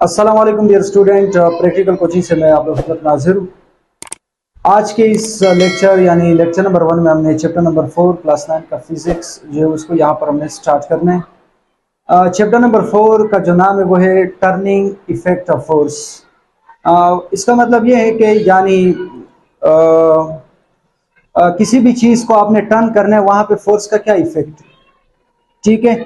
अस्सलाम वालेकुम dear student, practical coaching से मैं आप लोग नाजिर हूँ। आज के इस लेक्चर यानी लेक्चर नंबर 1 में हमने चैप्टर नंबर 4 क्लास 9 का फिजिक्स जो है उसको यहाँ पर हमने स्टार्ट करना है। चैप्टर नंबर 4 का जो नाम है वो है टर्निंग इफेक्ट ऑफ फोर्स। इसका मतलब ये है कि यानी किसी भी चीज़ को आपने टर्न करना है वहाँ पे फोर्स का क्या इफेक्ट है, ठीक है।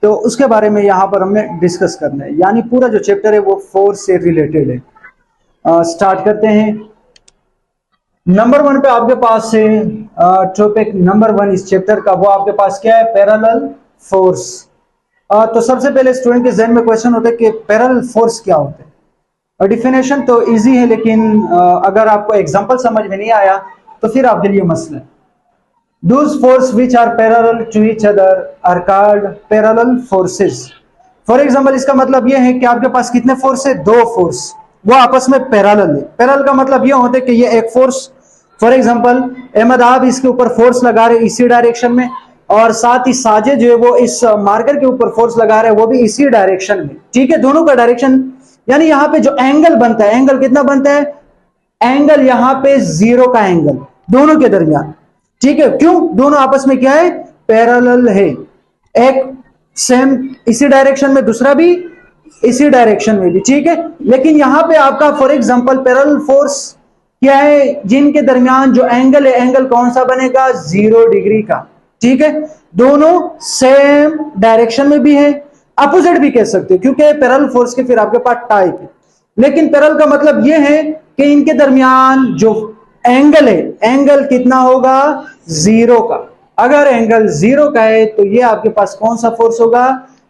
तो उसके बारे में यहाँ पर हमने डिस्कस करना है, यानी पूरा जो चैप्टर है वो फोर्स से रिलेटेड है। स्टार्ट करते हैं। नंबर 1 पे आपके पास है टॉपिक नंबर 1 इस चैप्टर का, वो आपके पास क्या है, पैरेलल फोर्स। तो सबसे पहले स्टूडेंट के जहन में क्वेश्चन होता है कि पैरेलल फोर्स क्या होता है। और डिफिनेशन तो इजी है, लेकिन अगर आपको एग्जांपल समझ में नहीं आया तो फिर आपके लिए मसला है। Those forces which are parallel to each other are called parallel forces. For example, इसका मतलब यह है कि आपके पास कितने फोर्स है, दो फोर्स, वो आपस में पैरेलल है। पैरेलल का मतलब यह होता है कि ये एक फोर्स, फॉर एग्जांपल अहमद आप इसके ऊपर फोर्स लगा रहे इसी डायरेक्शन में, और साथ ही साजिद जो है वो इस मार्कर के ऊपर फोर्स लगा रहे हैं वो भी इसी डायरेक्शन में, ठीक है। दोनों का डायरेक्शन यानी यहाँ पे जो एंगल बनता है, एंगल कितना बनता है, एंगल यहाँ पे 0 का एंगल दोनों के दरमियान, ठीक है। क्यों, दोनों आपस में क्या है, पैरेलल है। एक सेम इसी डायरेक्शन में, दूसरा भी इसी डायरेक्शन में भी, ठीक है। लेकिन यहां पे आपका फॉर एग्जांपल पैरेलल फोर्स क्या है, जिनके दरमियान जो एंगल है, एंगल कौन सा बनेगा, 0 डिग्री का, ठीक है। दोनों सेम डायरेक्शन में भी है, अपोजिट भी कह सकते हैं, क्योंकि पैरेलल फोर्स के फिर आपके पास टाइप है। लेकिन पैरेलल का मतलब यह है कि इनके दरमियान जो एंगल है, एंगल कितना होगा, 0 का। अगर एंगल 0 का है तो ये आपके पास कौन सा फोर्स होगा,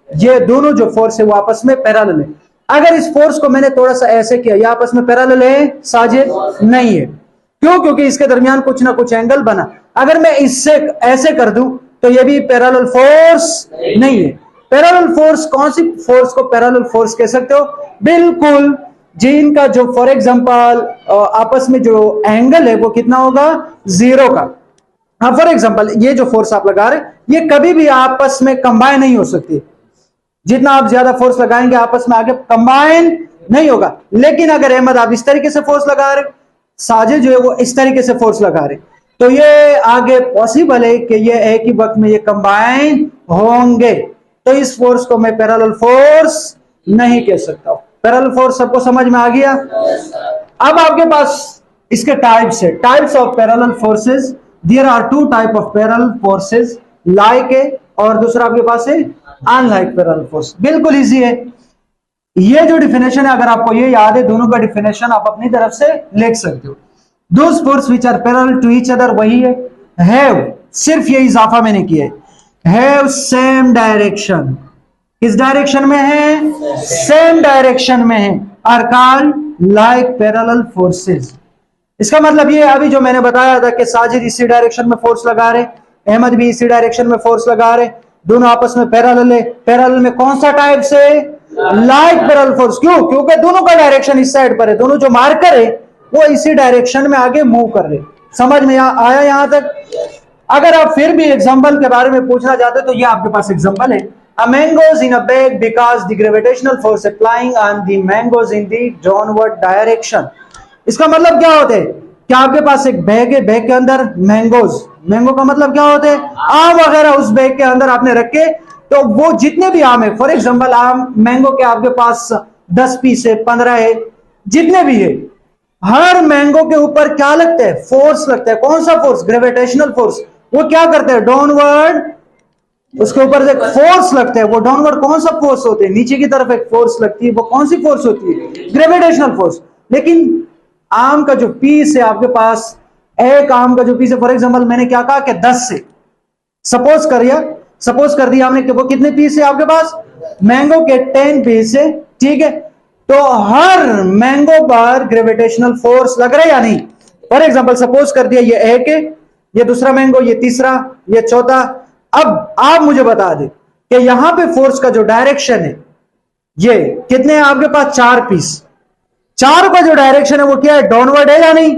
ये दोनों जो फोर्स है वो आपस में पैरेलल है। अगर इस फोर्स को मैंने थोड़ा सा ऐसे किया, ये आपस में पैरेलल है, साजिद नहीं है। क्यों, क्योंकि इसके दरमियान कुछ ना कुछ एंगल बना। अगर मैं इससे ऐसे कर दूं तो ये भी पैरेलल फोर्स नहीं है। पैरेलल फोर्स, कौन सी फोर्स को पैरेलल फोर्स कह सकते हो, बिल्कुल जिनका जो फॉर एग्जांपल आपस में जो एंगल है वो कितना होगा, 0 का। हाँ, फॉर एग्जांपल ये जो फोर्स आप लगा रहे ये कभी भी आपस में कंबाइन नहीं हो सकती। जितना आप ज्यादा फोर्स लगाएंगे आपस में आगे कंबाइन नहीं होगा। लेकिन अगर अहमद आप इस तरीके से फोर्स लगा रहे, साजिद जो है वो इस तरीके से फोर्स लगा रहे, तो ये आगे पॉसिबल है कि ये एक ही वक्त में ये कंबाइन होंगे। तो इस फोर्स को मैं पैरेलल फोर्स नहीं कह सकता। पैरेलल फोर्स सबको समझ में आ गया। अब आपके पास इसके टाइप्स है, types of parallel forces. There are 2 type of parallel forces, like है और दूसरा आपके पास है अनलाइक पैरेलल फोर्स। बिल्कुल इजी है। ये जो डिफिनेशन है, अगर आपको ये याद है, दोनों का डिफिनेशन आप अपनी तरफ से लिख सकते हो। Those force which are parallel to each other, वही है हैव, सिर्फ ये इजाफा मैंने किया है, हैव सेम डायरेक्शन। किस डायरेक्शन में है, सेम डायरेक्शन में है, are called like parallel forces. इसका मतलब ये अभी जो मैंने बताया था कि साजिद इसी डायरेक्शन में फोर्स लगा रहे, अहमद भी इसी डायरेक्शन में फोर्स लगा रहे, दोनों आपस में पैरेलल है। पैरेलल में कौन सा टाइप से, लाइक पैरेलल फोर्स। क्यों, क्योंकि दोनों का डायरेक्शन इस साइड पर है, दोनों जो मार्कर है वो इसी डायरेक्शन में आगे मूव कर रहे। समझ में आया यहां तक। अगर आप फिर भी एग्जाम्पल के बारे में पूछना चाहते तो ये आपके पास एग्जाम्पल है, a mangoes in a bag because the gravitational force applying on the mangoes in the downward direction। इसका मतलब क्या होता है कि आपके पास एक बैग है, बैग के अंदर मैंगोज, मैंगो का मतलब क्या होता है, आम वगैरह उस बैग के अंदर आपने रखे, तो वो जितने भी आम है, फॉर एग्जांपल आम मैंगो के आपके पास 10 पीस है, 15 है, जितने भी है, हर मैंगो के ऊपर क्या लगता है, फोर्स लगता है। कौन सा फोर्स, ग्रेविटेशनल फोर्स। वो क्या करते हैं, डाउनवर्ड, उसके ऊपर एक फोर्स लगता है। वो डाउनवर्ड कौन सा फोर्स होते हैं, नीचे की तरफ एक फोर्स लगती है, वो कौन सी फोर्स होती है, ग्रेविटेशनल फोर्स। लेकिन आम का जो पीस है आपके पास, एक आम का जो पीस है, फॉर एग्जांपल मैंने क्या कहा कि 10 से सपोज कर दिया हमने कि वो कितने पीस है आपके पास, मैंगो के 10 पीस है, ठीक है। तो हर मैंगो पर ग्रेविटेशनल फोर्स लग रहा है या नहीं। फॉर एग्जांपल सपोज कर दिया ये एक है, ये दूसरा मैंगो, ये तीसरा, ये चौथा। अब आप मुझे बता दें कि यहां पे फोर्स का जो डायरेक्शन है, ये कितने हैं आपके पास, 4 पीस। 4 का जो डायरेक्शन है वो क्या है, डाउनवर्ड है या नहीं।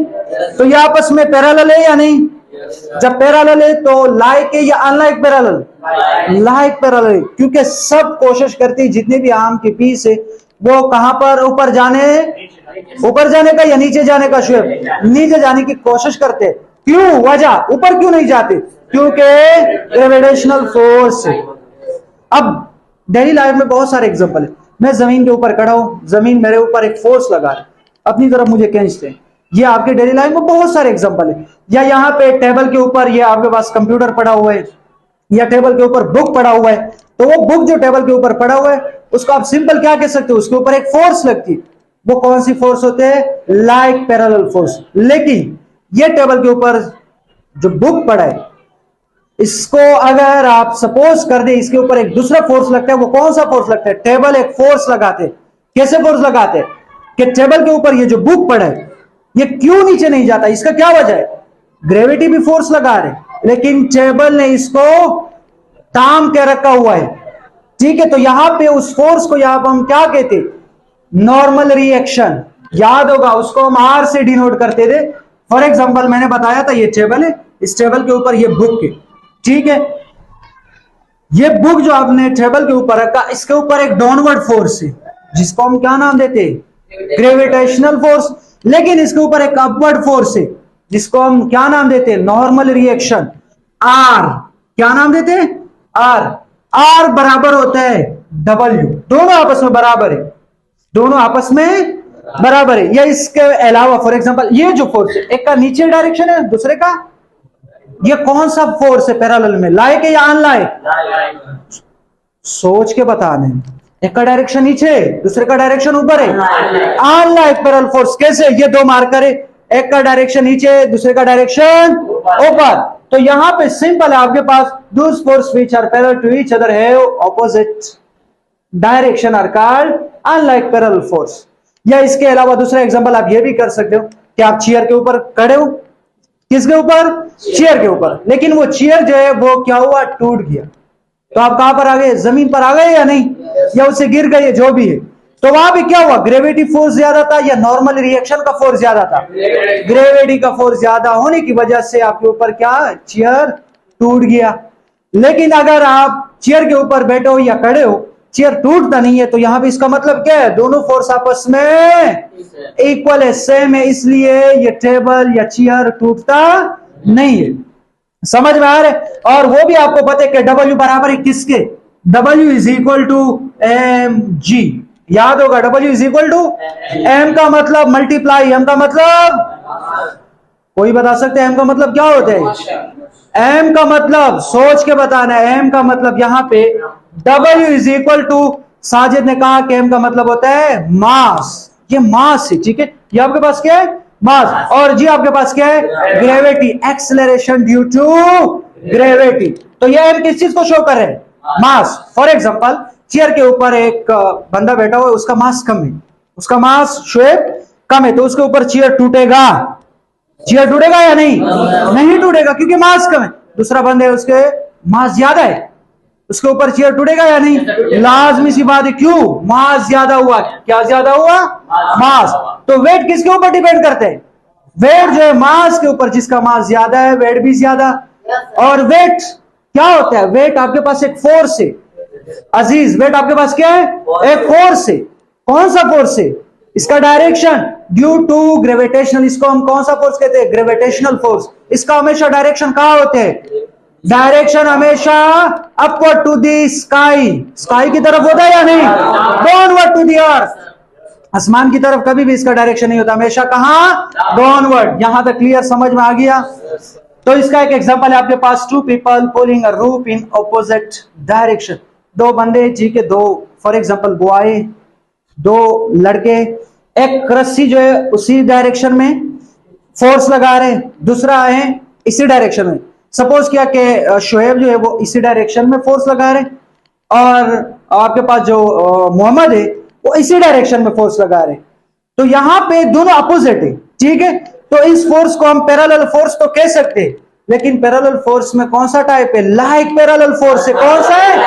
तो ये आपस में पैरेलल है या नहीं। जब पैरेलल है तो लाइक है या अनलाइक पैरेलल, लाइक पैरेलल है, क्योंकि सब कोशिश करती है जितने भी आम के पीस है वो कहां पर ऊपर जाने का या नीचे जाने का? शुएब, नीचे जाने की कोशिश करते। क्यों? वजह, ऊपर क्यों नहीं जाते? क्योंकि ग्रेविटेशनल फोर्स। अब डेली लाइफ में बहुत सारे एग्जांपल है। मैं जमीन के ऊपर खड़ा हूं, जमीन मेरे ऊपर एक फोर्स लगा है, अपनी तरफ मुझे खींचते हैं। ये आपके डेली लाइफ में बहुत सारे एग्जांपल है। या यहाँ पे टेबल के ऊपर, ये आपके पास कंप्यूटर पड़ा हुआ है या टेबल के ऊपर बुक पड़ा हुआ है, तो वो बुक जो टेबल के ऊपर पड़ा हुआ है उसको आप सिंपल क्या कह सकते हो? उसके ऊपर एक फोर्स लगती है। वो कौन सी फोर्स होते हैं? Like parallel force. लेकिन ये टेबल के ऊपर जो बुक पड़ा है, इसको अगर आप सपोज कर दे इसके ऊपर एक दूसरा फोर्स लगता है, वो कौन सा फोर्स लगता है? टेबल एक फोर्स लगाते। कैसे फोर्स लगाते? कि टेबल के ऊपर ये जो बुक पड़ा है ये क्यों नीचे नहीं जाता? इसका क्या वजह है? ग्रेविटी भी फोर्स लगा रहे, लेकिन टेबल ने इसको थाम के रखा हुआ है। ठीक है, तो यहां पे उस फोर्स को यहां पर हम क्या कहते? Normal reaction. याद होगा, उसको हम आर से डिनोट करते थे। फॉर एग्जांपल मैंने बताया था ये टेबल है, इस टेबल के ऊपर ये बुक है। ठीक है, ये बुक जो आपने टेबल के ऊपर रखा, इसके ऊपर एक डाउनवर्ड फोर्स है जिसको हम क्या नाम देते? Gravitational force. लेकिन इसके ऊपर एक अपवर्ड फोर्स है जिसको हम क्या नाम देते? Normal reaction, R. क्या नाम देते? आर। आर बराबर होता है डब्ल्यू। दोनों आपस में बराबर है, दोनों आपस में बराबर है। या इसके अलावा फॉर एग्जांपल ये जो फोर्स है, एक का नीचे डायरेक्शन है, दूसरे का ये कौन सा फोर्स है पैरेलल में? लाइक है या अनलाइक? सोच के बताने। एक का डायरेक्शन नीचे, दूसरे का डायरेक्शन ऊपर है, अनलाइक पैरेलल फोर्स। कैसे? ये दो मार्कर है, एक का डायरेक्शन नीचे, दूसरे का डायरेक्शन ऊपर। तो यहां पे सिंपल है, आपके पास those force which are parallel to each other have opposite direction are called unlike parallel force. या इसके अलावा दूसरा एग्जांपल आप ये भी कर सकते हो कि आप चेयर के ऊपर खड़े हो। किसके ऊपर? चेयर के ऊपर। लेकिन वो चेयर जो है वो क्या हुआ? टूट गया। तो आप कहां पर आ गए? जमीन पर आ गए या नहीं? या उससे गिर गए, जो भी है। तो वहां पे क्या हुआ? ग्रेविटी फोर्स ज्यादा था या नॉर्मल रिएक्शन का फोर्स ज्यादा था? ग्रेविटी का फोर्स ज्यादा होने की वजह से आपके ऊपर क्या? चेयर टूट गया। लेकिन अगर आप चेयर के ऊपर बैठे हो या खड़े हो, चेयर टूटता नहीं है, तो यहां पे इसका मतलब क्या है? दोनों फोर्स आपस में इक्वल है, सेम है, इसलिए ये टेबल या चेयर टूटता नहीं है। समझ में आ रहा है? और वो भी आपको पता है कि डब्ल्यू बराबर है किसके? W is equal to M G. याद होगा, W is equal to M का मतलब मल्टीप्लाई, एम का मतलब कोई बता सकते हैं एम का मतलब क्या होता है? एम का मतलब सोच के बताना है। एम का मतलब यहां पे W is equal to, Sajid ने कहा कि एम का मतलब होता है मास। ये मास है, ठीक है। ये आपके पास क्या है? मास। और जी आपके पास क्या है? Gravity, acceleration due to gravity. तो ये एम किस चीज को शो कर रहे हैं? मास। फॉर एग्जांपल चेयर के ऊपर एक बंदा बैठा हुआ है, उसका मास कम है, उसका मास शेप कम है, तो उसके ऊपर चेयर टूटेगा? चेयर टूटेगा या नहीं? नहीं टूटेगा, क्योंकि मास कम है। दूसरा बंदा है, उसके मास ज्यादा है, उसके ऊपर चेयर टूटेगा या नहीं? लाजमी सी बात है। क्यों? मास ज्यादा हुआ। क्या ज्यादा हुआ? मास। तो वेट किसके ऊपर डिपेंड करते हैं? वेट जो है मास के ऊपर, जिसका मास ज्यादा है वेट भी ज्यादा। और वेट क्या होता है? वेट आपके पास एक फोर्स है अजीज। वेट आपके पास क्या है? एक फोर्स है। कौन सा फोर्स है? इसका डायरेक्शन ड्यू टू ग्रेविटेशनल। इसको हम कौन सा फोर्स कहते हैं? Gravitational force. इसका हमेशा डायरेक्शन कहां होते हैं? डायरेक्शन हमेशा upward to the sky. Sky की तरफ होता है या नहीं? Downward to the earth. आसमान की तरफ कभी भी इसका डायरेक्शन नहीं होता, हमेशा कहां? डाउनवर्ड। यहां तक क्लियर, समझ में आ गया? तो इसका एक एग्जांपल है, आपके पास two people pulling a rope in opposite direction. दो बंदे, ठीक है, दो फॉर एग्जांपल बॉय, दो लड़के, एक रस्सी जो है उसी डायरेक्शन में फोर्स लगा रहे हैं, दूसरा है इसी डायरेक्शन में। सपोज किया कि शोएब जो है वो इसी डायरेक्शन में फोर्स लगा रहे हैं, और आपके पास जो मोहम्मद है वो इसी डायरेक्शन में फोर्स लगा रहे हैं। तो यहां पे दोनों अपोजिट है, ठीक है। तो इस फोर्स को हम पैरेलल फोर्स तो कह सकते हैं, लेकिन पैरेलल फोर्स में कौन सा टाइप है? लाइक पैरेलल फोर्स है। कौन सा है?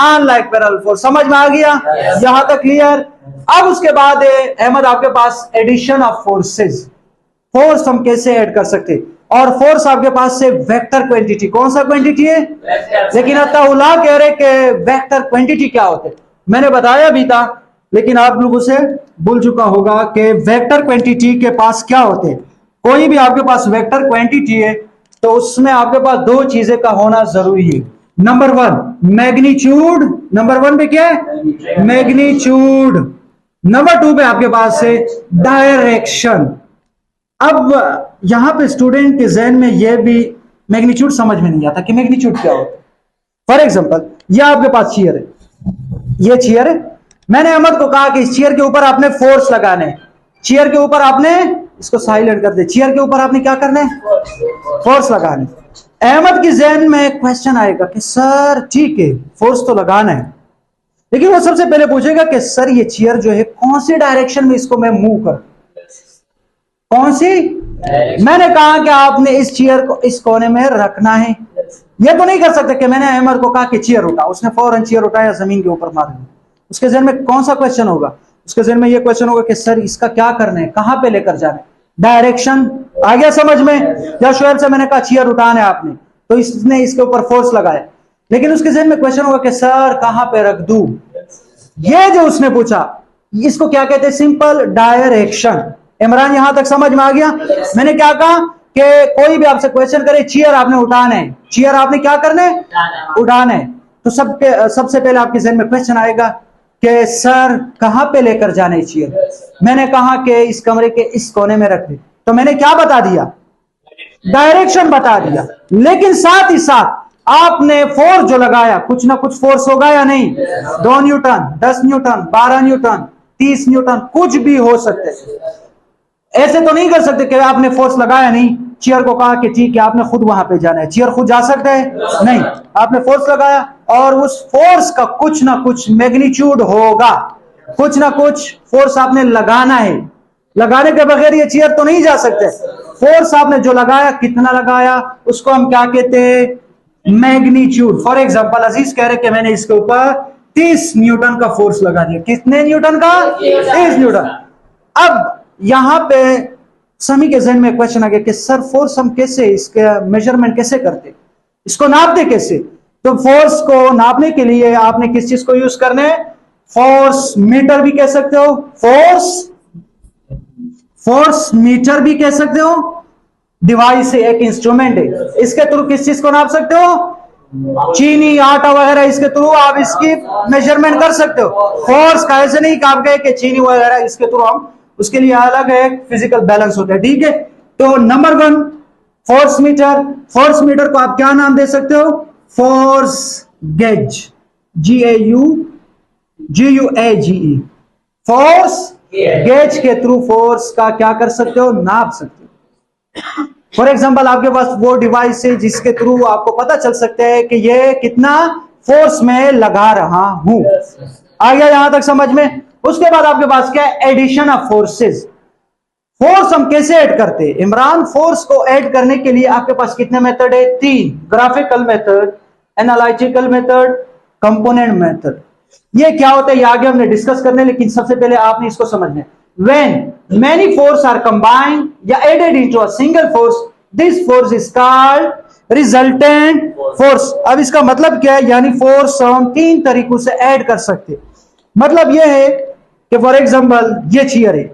Unlike parallel force. समझ में आ गया? यहां तक क्लियर। अब उसके बाद है अहमद आपके पास एडिशन ऑफ फोर्सेस। फोर्स हम कैसे ऐड कर सकते? और फोर्स आपके पास से वेक्टर क्वांटिटी। कौन सा क्वांटिटी है? लेकिन अत्ताउल्लाह कह रहे कि वेक्टर क्वांटिटी क्या होते? मैंने बताया भी था लेकिन आप लोगों से भूल चुका होगा कि वेक्टर क्वांटिटी के पास क्या होते हैं। कोई भी आपके पास वेक्टर क्वांटिटी है तो उसमें आपके पास दो चीजें का होना जरूरी है। Number one magnitude, number one पे क्या है मैग्नीट्यूड, नंबर टू पे आपके पास है डायरेक्शन। अब यहां पे स्टूडेंट के जहन में यह भी मैग्नीट्यूड समझ में नहीं आता कि मैग्नीट्यूड क्या होता है। फॉर एग्जांपल यह आपके पास चेयर है, ये चेयर है, मैंने अहमद को कहा कि इस चेयर के ऊपर आपने फोर्स लगाने, चेयर के ऊपर आपने इसको साइलेंट कर दे, चेयर के ऊपर आपने क्या करना है फोर्स लगाने। अहमद की जहन में क्वेश्चन आएगा कि सर ठीक है फोर्स तो लगाना है, लेकिन वो सबसे पहले पूछेगा कि सर ये चेयर जो है कौन सी डायरेक्शन में इसको मैं मूव कर, कौन सी। मैंने कहा कि आपने इस चेयर को इस कोने में रखना है। ये तो नहीं कर सकते कि मैंने अहमद को कहा कि चेयर उठा, उसने फौरन चेयर उठाया जमीन के ऊपर मार दी। उसके जहन में कौन सा क्वेश्चन होगा, उसके जहन में ये क्वेश्चन होगा कि सर इसका क्या करना है, कहां पे लेकर जाना है, डायरेक्शन। आ गया समझ में। या शुएब से मैंने कहा चेयर उठाना है आपने, तो इसने इसके ऊपर फोर्स लगाया, लेकिन उसके जहन में क्वेश्चन होगा कि सर कहां पे रख दूं। ये जो उसने पूछा इसको क्या कहते हैं सिंपल डायरेक्शन। इमरान यहां तक समझ में आ गया। मैंने क्या कहा कि कोई भी आपसे क्वेश्चन करे चेयर आपने उठाना है, चेयर आपने क्या करना है उठाना है, तो सबसे पहले आपके जहन में क्वेश्चन आएगा कि सर कहां पे लेकर जाना है चेयर। मैंने कहा कि इस कमरे के इस कोने में रख दे, तो मैंने क्या बता दिया डायरेक्शन बता दिया। लेकिन साथ ही साथ आपने फोर्स जो लगाया कुछ ना कुछ फोर्स होगा या नहीं, 2 न्यूटन 10 न्यूटन 12 न्यूटन 30 न्यूटन कुछ भी हो सकते हैं। ऐसे तो नहीं कर सकते कि आपने फोर्स लगाया नहीं, चेयर को कहा कि ठीक है आपने खुद वहां पे जाना है, चेयर खुद जा सकता है नहीं, आपने फोर्स लगाया और उस फोर्स का कुछ ना कुछ मैग्नीट्यूड होगा, कुछ ना कुछ फोर्स आपने लगाना है। लगाने के बगैर ये चेयर तो नहीं जा सकते। फोर्स आपने जो लगाया कितना लगाया उसको हम क्या कहते हैं मैग्नीट्यूड। फॉर एग्जांपल अजीज कह रहे कि मैंने इसके ऊपर 30 न्यूटन का फोर्स लगा दिया। कितने न्यूटन का 30 न्यूटन। अब यहां पे समी के जहन में क्वेश्चन आ गया कि सर फोर्स हम कैसे इसके मेजरमेंट कैसे करते, इसको नापते कैसे। तो फोर्स को नापने के लिए आपने किस चीज को यूज करना है फोर्स मीटर भी कह सकते हो, फोर्स मीटर भी कह सकते हो। डिवाइस है एक इंस्ट्रूमेंट है, इसके थ्रू किस चीज को नाप सकते हो चीनी आटा वगैरह, इसके थ्रू आप इसकी मेजरमेंट कर सकते हो। फोर्स का ऐसे नहीं आप गए कि चीनी वगैरह इसके थ्रू हम, उसके लिए अलग एक फिजिकल बैलेंस होता है। ठीक है, तो number one force meter. Force meter को आप क्या नाम दे सकते हो force gauge, GAUGE, force gauge के थ्रू फोर्स का क्या कर सकते हो नाप सकते हो। फॉर एग्जांपल आपके पास वो डिवाइस है जिसके थ्रू आपको पता चल सकता है कि ये कितना फोर्स में लगा रहा हूं। आ गया यहां तक समझ में। उसके बाद आपके पास क्या है एडिशन ऑफ फोर्सेस। फोर्स हम कैसे ऐड करते हैं इमरान, फोर्स को ऐड करने के लिए आपके पास कितने मेथड है 3, graphical method, analytical method, component method. ये क्या होता है ये आगे हमने डिस्कस करने, लेकिन सबसे पहले आपने इसको समझना है। When many force are combined या added into a single force, this force is called resultant force. अब इसका मतलब क्या है, यानी फोर्स हम 3 तरीकों से ऐड कर सकते हैं। मतलब यह है कि फॉर एग्जांपल ये चेयर है,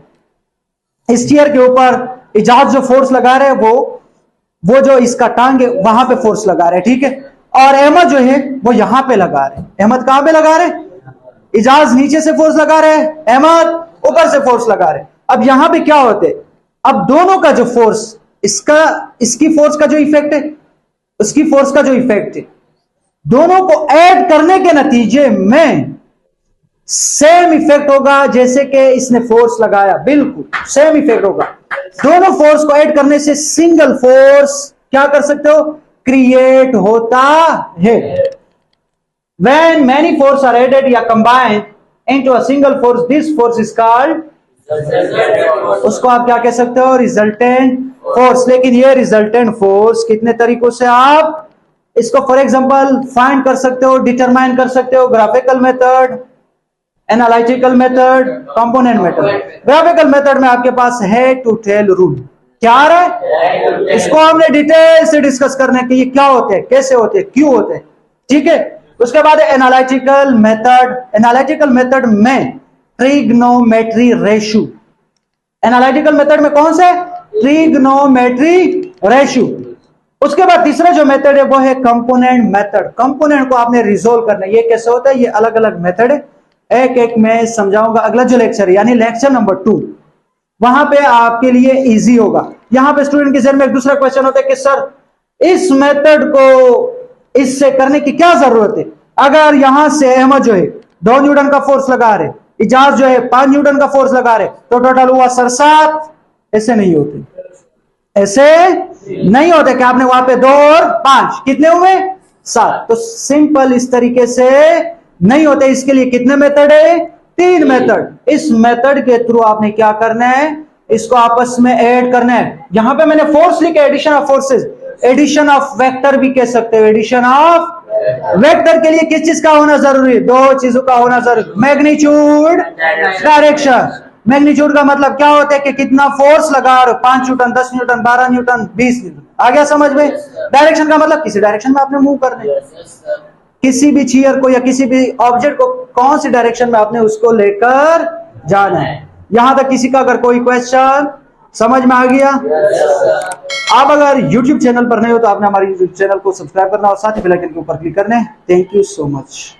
इस चेयर के ऊपर इजाज जो फोर्स लगा रहे हैं वो जो इसका टांग है वहां पे फोर्स लगा रहे हैं, ठीक है। और अहमद जो है वो यहां पे लगा रहे हैं। अहमद कहां पे लगा रहे हैं, इजाज नीचे से फोर्स लगा रहे हैं, अहमद ऊपर से फोर्स लगा रहे हैं। अब यहां पे क्या होते हैं, अब दोनों का जो फोर्स, इसकी फोर्स का जो इफेक्ट है, उसकी फोर्स का जो इफेक्ट है, दोनों को ऐड करने के नतीजे में सेम इफेक्ट होगा जैसे कि इसने फोर्स लगाया, बिल्कुल सेम इफेक्ट होगा। दोनों फोर्स को ऐड करने से सिंगल फोर्स क्या कर सकते हो क्रिएट होता है। When many forces are added या combined into a single force, this force is called, उसको आप क्या कह सकते हो रिजल्टेंट फोर्स। लेकिन ये रिजल्टेंट फोर्स कितने तरीकों से आप इसको फॉर एग्जांपल फाइंड कर सकते हो, डिटरमाइन कर सकते हो, graphical method, analytical method, component method. Graphical method में आपके पास हेड टू टेल रूल। क्या आ रहा है, इसको हमने डिटेल से डिस्कस करने के ये क्या होते हैं, कैसे होते हैं, क्यों होते हैं, ठीक है। उसके बाद एनालिटिकल मेथड। एनालिटिकल मेथड में ट्रिग्नोमेट्री रेशियो। एनालिटिकल मेथड में कौन से? Trigonometry ratio. उसके बाद तीसरा जो मेथड है वो है कंपोनेंट मेथड। कंपोनेंट को आपने रिजोल्व करना है। ये कैसे होता है? ये अलग अलग मेथड है, एक एक मैं समझाऊंगा। अगला जो लेक्चर है यानी लेक्चर नंबर 2, वहां पे आपके लिए इजी होगा। यहां पे स्टूडेंट के जहन में एक दूसरा क्वेश्चन होता है कि सर इस मेथड को इससे करने की क्या जरूरत है? अगर यहां से अहमद जो है 2 न्यूटन का फोर्स लगा रहे, इजाज जो है 5 न्यूटन का फोर्स लगा रहे, तो टोटल हुआ सर 7। ऐसे नहीं होते, ऐसे नहीं होते कि आपने वहां पे 2 और 5 कितने हुए? 7। तो सिंपल इस तरीके से नहीं होते। इसके लिए कितने मेथड है? 3 मेथड। इस मेथड के थ्रू आपने क्या करना है? इसको आपस में ऐड करना है। यहां पे मैंने फोर्स लिखा, addition of forces, addition of vector भी कह सकते हो। एडिशन ऑफ वेक्टर के लिए किस चीज का होना जरूरी है? 2 चीजों का होना जरूरी, मैग्नीट्यूड, डायरेक्शन। मैग्नीट्यूड का मतलब क्या होता है कि कितना फोर्स लगा रहे हो, 5 न्यूटन, 10 न्यूटन, 12 न्यूटन, 20 न्यूटन। आ गया समझ में? डायरेक्शन का मतलब किसी डायरेक्शन में आपने मूव करना है। किसी भी चेयर को या किसी भी ऑब्जेक्ट को कौन सी डायरेक्शन में आपने उसको लेकर जाना है। यहां तक किसी का अगर कोई क्वेश्चन समझ में आ गया? आप अगर YouTube चैनल पर नए हो तो आपने हमारे YouTube चैनल को सब्सक्राइब करना और साथ ही बेल आइकन के ऊपर क्लिक करना है। Thank you so much.